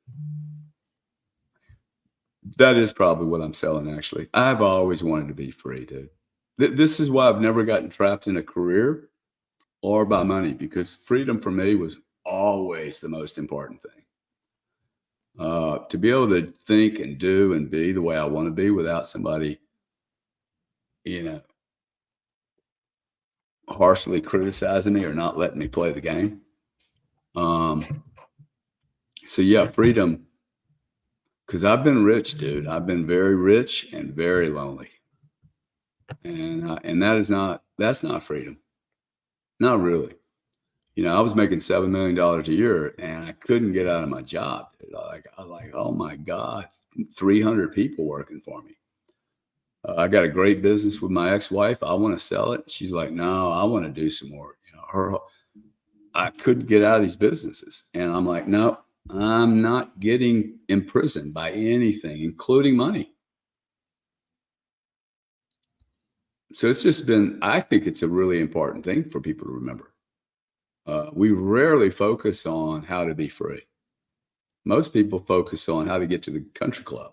B: That is probably what I'm selling, actually. I've always wanted to be free, dude. This is why I've never gotten trapped in a career or by money, because freedom for me was always the most important thing. To be able to think and do and be the way I want to be without somebody, harshly criticizing me or not letting me play the game. So yeah, freedom. Because I've been rich, dude. I've been very rich and very lonely, and that's not freedom. Not really. I was making $7 million a year, and I couldn't get out of my job. Dude. I was like, oh my God, 300 people working for me. I got a great business with my ex-wife. I want to sell it. She's like, no, I want to do some more. I couldn't get out of these businesses, and I'm like, no, I'm not getting imprisoned by anything, including money. So it's just been, I think it's a really important thing for people to remember. We rarely focus on how to be free. Most people focus on how to get to the country club.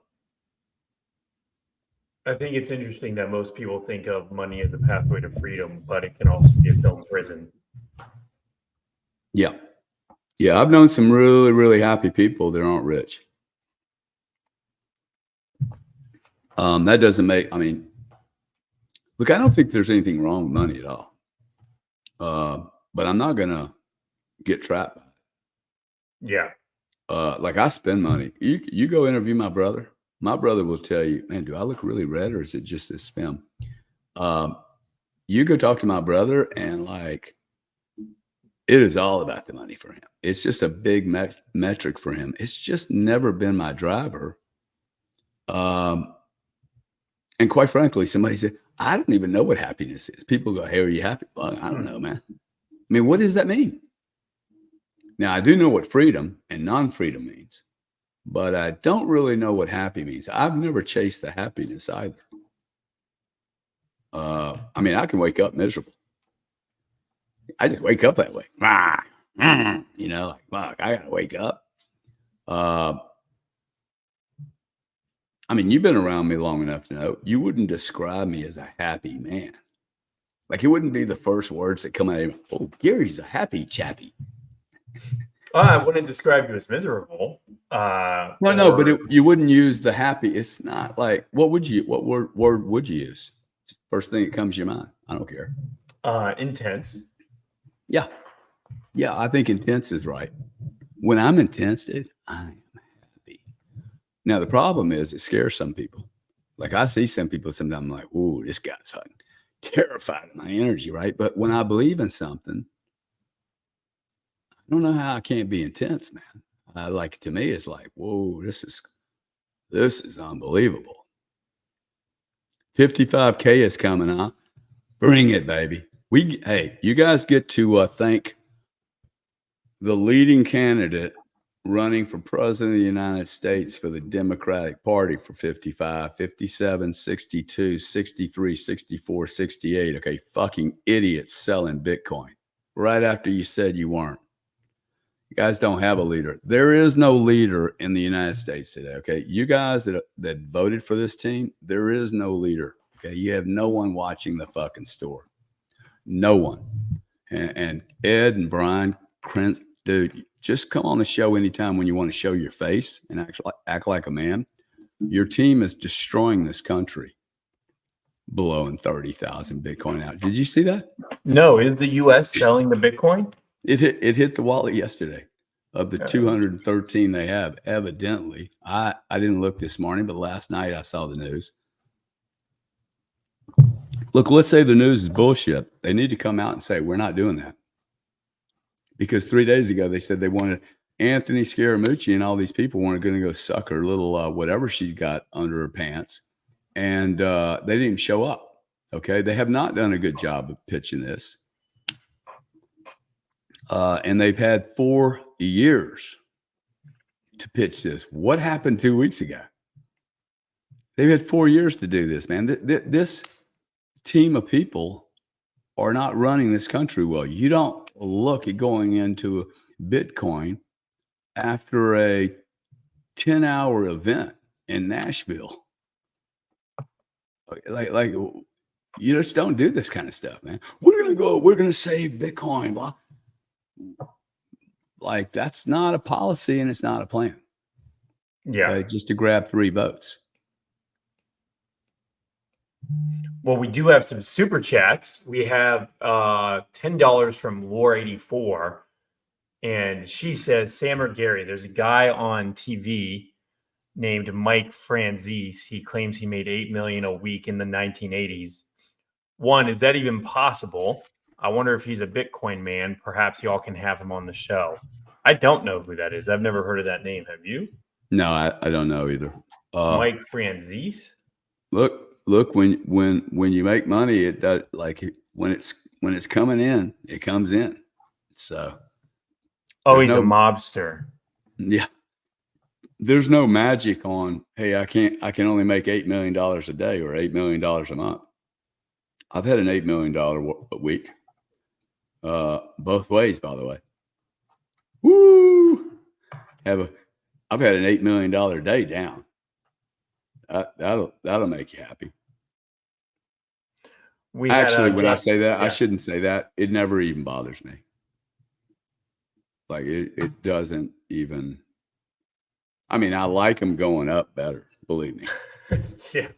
A: I think it's interesting that most people think of money as a pathway to freedom, but it can also be a film prison.
B: Yeah. Yeah. I've known some really, really happy people that aren't rich. That doesn't make, I mean, look, I don't think there's anything wrong with money at all. But I'm not going to get trapped by it.
A: Yeah.
B: Like I spend money. You go interview my brother. My brother will tell you, man, do I look really red or is it just this film? You go talk to my brother and like, it is all about the money for him. It's just a big metric for him. It's just never been my driver. And quite frankly, somebody said, I don't even know what happiness is. People go, hey, are you happy? Well, I don't know, man. I mean, what does that mean? Now, I do know what freedom and non-freedom means, but I don't really know what happy means. I've never chased the happiness either. I mean, I can wake up miserable. I just wake up that way. You know, like, fuck, I got to wake up. I mean, you've been around me long enough to know you wouldn't describe me as a happy man. Like, it wouldn't be the first words that come out of you. Oh, Gary's a happy chappy.
A: I wouldn't describe you as miserable.
B: No, but you wouldn't use the happy. It's not like, what word would you use? First thing that comes to your mind. I don't care.
A: Intense.
B: Yeah. Yeah, I think intense is right. When I'm intense, dude, I am happy. Now, the problem is it scares some people. Like I see some people sometimes I'm like, ooh, this guy's fucking terrified of my energy, right? But when I believe in something, I don't know how I can't be intense, man. Like to me, it's like, whoa, this is unbelievable. 55K is coming out. Bring it, baby. Hey, you guys get to thank the leading candidate running for president of the United States for the Democratic Party for 55, 57, 62, 63, 64, 68. Okay, fucking idiots selling Bitcoin right after you said you weren't. You guys don't have a leader. There is no leader in the United States today. Okay, you guys that voted for this team, there is no leader. Okay, you have no one watching the fucking store. No one. And Ed and Brian, dude, just come on the show anytime when you want to show your face and act like a man. Your team is destroying this country, blowing 30,000 Bitcoin out. Did you see that?
A: No, is the U.S. selling the Bitcoin?
B: It hit the wallet yesterday. Of the 213 they have, evidently. I didn't look this morning, but last night I saw the news. Look, let's say the news is bullshit. They need to come out and say, we're not doing that. Because 3 days ago, they said they wanted Anthony Scaramucci and all these people weren't going to go suck her little whatever she got under her pants. And they didn't even show up. Okay. They have not done a good job of pitching this. And they've had 4 years to pitch this. What happened 2 weeks ago? They've had 4 years to do this, man. This team of people are not running this country well. You don't look at going into Bitcoin after a 10-hour event in Nashville. Like you just don't do this kind of stuff, man. We're going to save Bitcoin, blah. Like that's not a policy and it's not a plan.
A: Yeah.
B: Just to grab 3 votes.
A: Well, we do have some super chats. We have $10 from Lore84. And she says, Sam or Gary, there's a guy on TV named Mike Franzese. He claims he made $8 million a week in the 1980s. One, is that even possible? I wonder if he's a Bitcoin man. Perhaps y'all can have him on the show. I don't know who that is. I've never heard of that name. Have you?
B: No, I don't know either.
A: Mike Franzese.
B: Look, when you make money, it does, like when it's coming in, it comes in. So,
A: he's a mobster.
B: Yeah, there's no magic on. Hey, I can only make $8 million a day or $8 million a month. I've had an $8 million a week. Both ways, by the way. Woo! I've had an $8 million day down. That'll make you happy. Actually, when I say that, I shouldn't say that. It never even bothers me. Like it doesn't even. I mean, I like them going up better, believe me.
A: Yeah.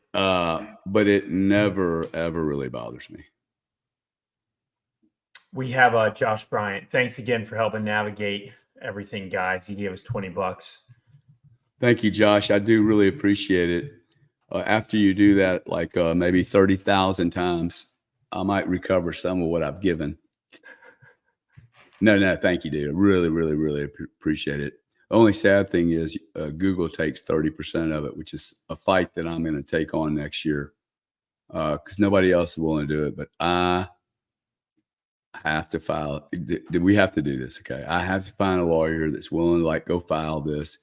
B: But it never ever really bothers me.
A: We have Josh Bryant. Thanks again for helping navigate everything, guys. He gave us $20.
B: Thank you, Josh. I do really appreciate it. After you do that, like maybe 30,000 times, I might recover some of what I've given. No, thank you, dude. I really, really, really appreciate it. The only sad thing is Google takes 30% of it, which is a fight that I'm going to take on next year because nobody else is willing to do it. But I have to file. We have to do this, okay? I have to find a lawyer that's willing to go file this.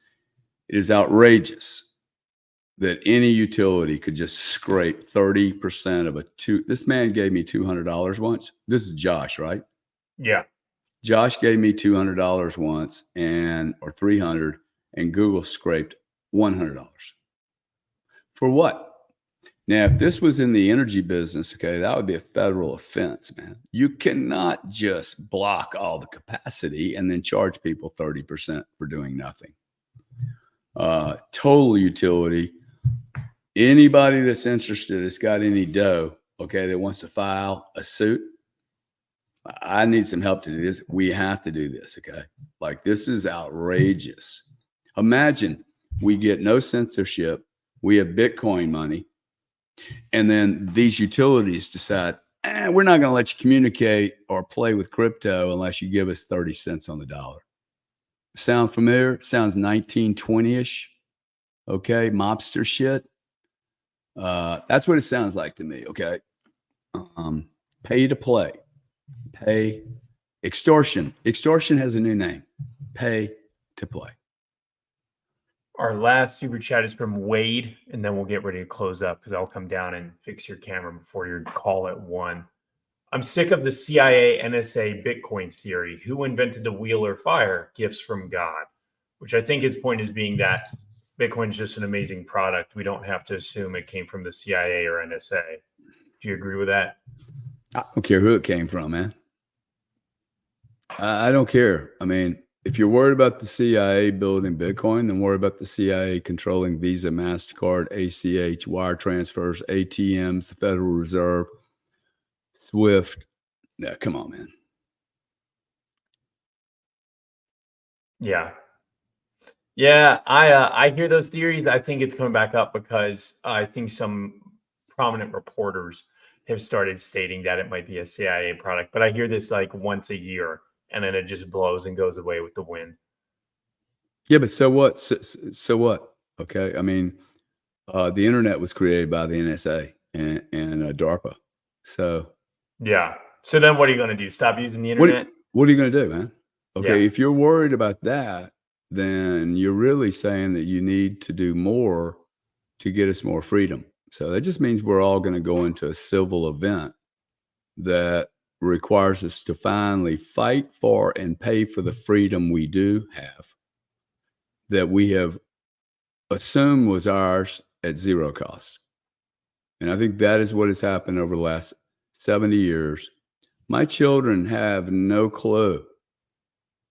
B: It is outrageous that any utility could just scrape 30% of this man gave me $200 once. This is Josh, right?
A: Yeah.
B: Josh gave me $200 once or $300, and Google scraped $100. For what? Now, if this was in the energy business, okay, that would be a federal offense, man. You cannot just block all the capacity and then charge people 30% for doing nothing. Total utility. Anybody that's interested, that's got any dough, okay, that wants to file a suit, I need some help to do this. We have to do this, okay? This is outrageous. Imagine we get no censorship. We have Bitcoin money. And then these utilities decide, we're not going to let you communicate or play with crypto unless you give us 30 cents on the dollar. Sound familiar? Sounds 1920-ish. Okay, mobster shit. That's what it sounds like to me, okay? Pay to play. Pay. Extortion. Extortion has a new name. Pay to play.
A: Our last super chat is from Wade, and then we'll get ready to close up because I'll come down and fix your camera before your call at 1. I'm sick of the CIA, NSA, Bitcoin theory. Who invented the wheel or fire? Gifts from God. Which I think his point is being that Bitcoin is just an amazing product. We don't have to assume it came from the CIA or NSA. Do you agree with that?
B: I don't care who it came from, man. I don't care. I mean, if you're worried about the CIA building Bitcoin, then worry about the CIA controlling Visa, MasterCard, ACH, wire transfers, ATMs, the Federal Reserve, SWIFT. Yeah, come on, man.
A: Yeah. Yeah, I hear those theories. I think it's coming back up because I think some prominent reporters have started stating that it might be a CIA product. But I hear this once a year, and then it just blows and goes away with the wind.
B: Yeah, but so what? So what? Okay, I mean, the internet was created by the NSA and DARPA. So
A: yeah. So then, what are you going to do? Stop using the internet?
B: What are you going to do, man? Okay,
A: yeah.
B: If you're worried about that, then you're really saying that you need to do more to get us more freedom. So that just means we're all going to go into a civil event that requires us to finally fight for and pay for the freedom we do have, that we have assumed was ours at zero cost. And I think that is what has happened over the last 70 years. My children have no clue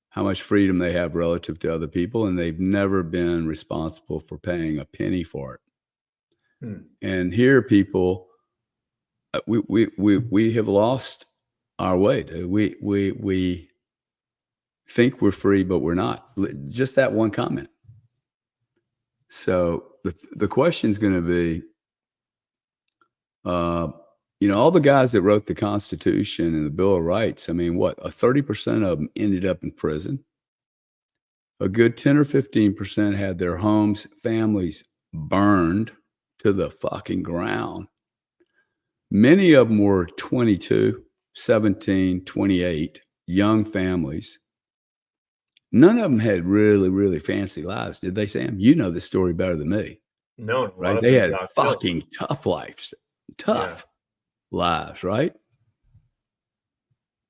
B: how much freedom they have relative to other people, and they've never been responsible for paying a penny for it. And here, people, we have lost our way. We think we're free, but we're not. Just that one comment. So the question is going to be, all the guys that wrote the Constitution and the Bill of Rights, I mean, 30% of them ended up in prison. A good 10 or 15% had their homes, families burned to the fucking ground. Many of them were 22, 17, 28, young families. None of them had really, really fancy lives, did they, Sam? You know this story better than me.
A: No,
B: right? They had fucking tough lives. Tough. lives, right?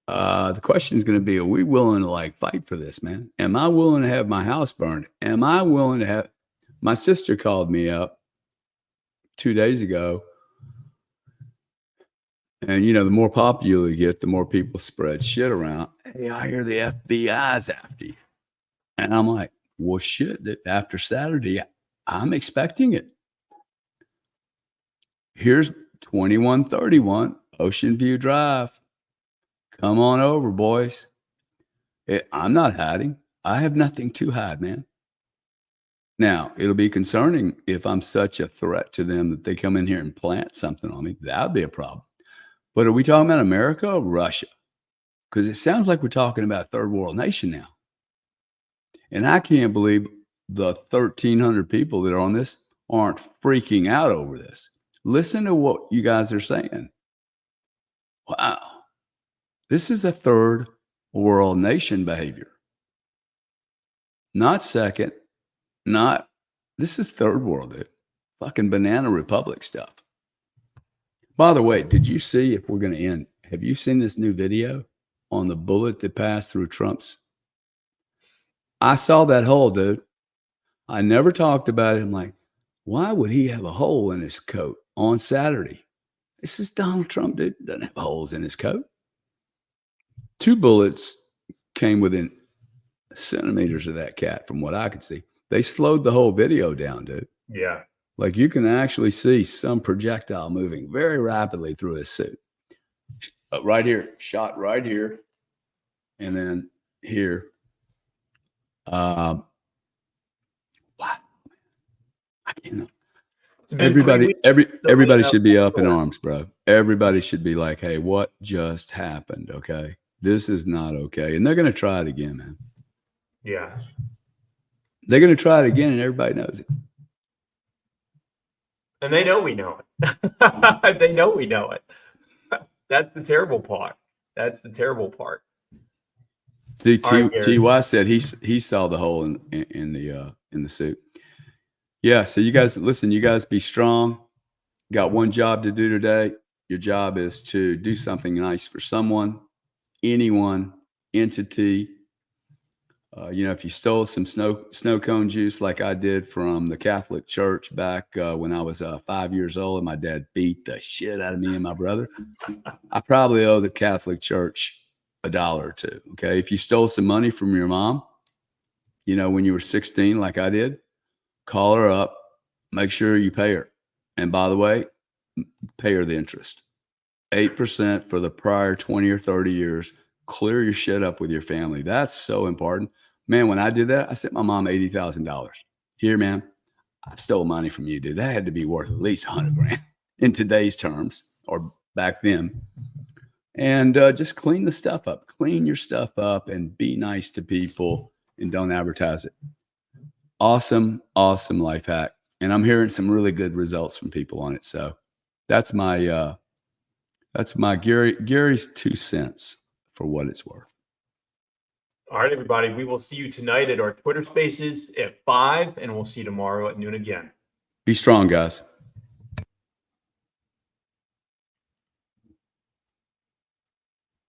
B: The question is going to be, are we willing to like fight for this, man? Am I willing to have my house burned? Am I willing to have, my sister called me up 2 days ago. And, you know, the more popular you get, the more people spread shit around. Hey, I hear the FBI's after you. And I'm like, well, shit, after Saturday, I'm expecting it. Here's 2131 Ocean View Drive. Come on over, boys. I'm not hiding. I have nothing to hide, man. Now, it'll be concerning if I'm such a threat to them that they come in here and plant something on me. That would be a problem. But are we talking about America or Russia? Because it sounds like we're talking about a third world nation now. And I can't believe the 1,300 people that are on this aren't freaking out over this. Listen to what you guys are saying. Wow. This is a third world nation behavior. Not second, this is third world, dude. Fucking banana republic stuff. By the way, did you see, if we're going to end, have you seen this new video on the bullet that passed through Trump's? I saw that hole, dude. I never talked about it. I'm like, why would he have a hole in his coat on Saturday? This is Donald Trump, dude. Doesn't have holes in his coat. 2 bullets came within centimeters of that cat from what I could see. They slowed the whole video down, dude.
A: Yeah.
B: Like you can actually see some projectile moving very rapidly through his suit. Right here, shot right here, and then here. Wow. I can't. Everybody should be up in arms, bro. Everybody should be like, hey, what just happened? Okay. This is not okay. And they're going to try it again, man.
A: Yeah.
B: They're going to try it again, and everybody knows it.
A: And they know we know it. They know we know it. That's the terrible part. That's the terrible part.
B: Ty said he saw the hole in the suit. Yeah. So you guys, listen. You guys be strong. Got one job to do today. Your job is to do something nice for someone, anyone, entity. You know, if you stole some snow cone juice like I did from the Catholic Church back when I was 5 years old and my dad beat the shit out of me and my brother, I probably owe the Catholic Church $1 or $2. Okay. If you stole some money from your mom, you know, when you were 16, like I did, call her up, make sure you pay her. And by the way, pay her the interest. 8% for the prior 20 or 30 years. Clear your shit up with your family. That's so important. Man, when I did that, I sent my mom $80,000. Here, man, I stole money from you, dude. That had to be worth at least $100,000 in today's terms or back then. And just clean the stuff up. Clean your stuff up and be nice to people and don't advertise it. Awesome, awesome life hack. And I'm hearing some really good results from people on it. So that's my Gary's 2 cents for what it's worth.
A: All right, everybody. We will see you tonight at our Twitter Spaces at 5, and we'll see you tomorrow at noon again.
B: Be strong, guys.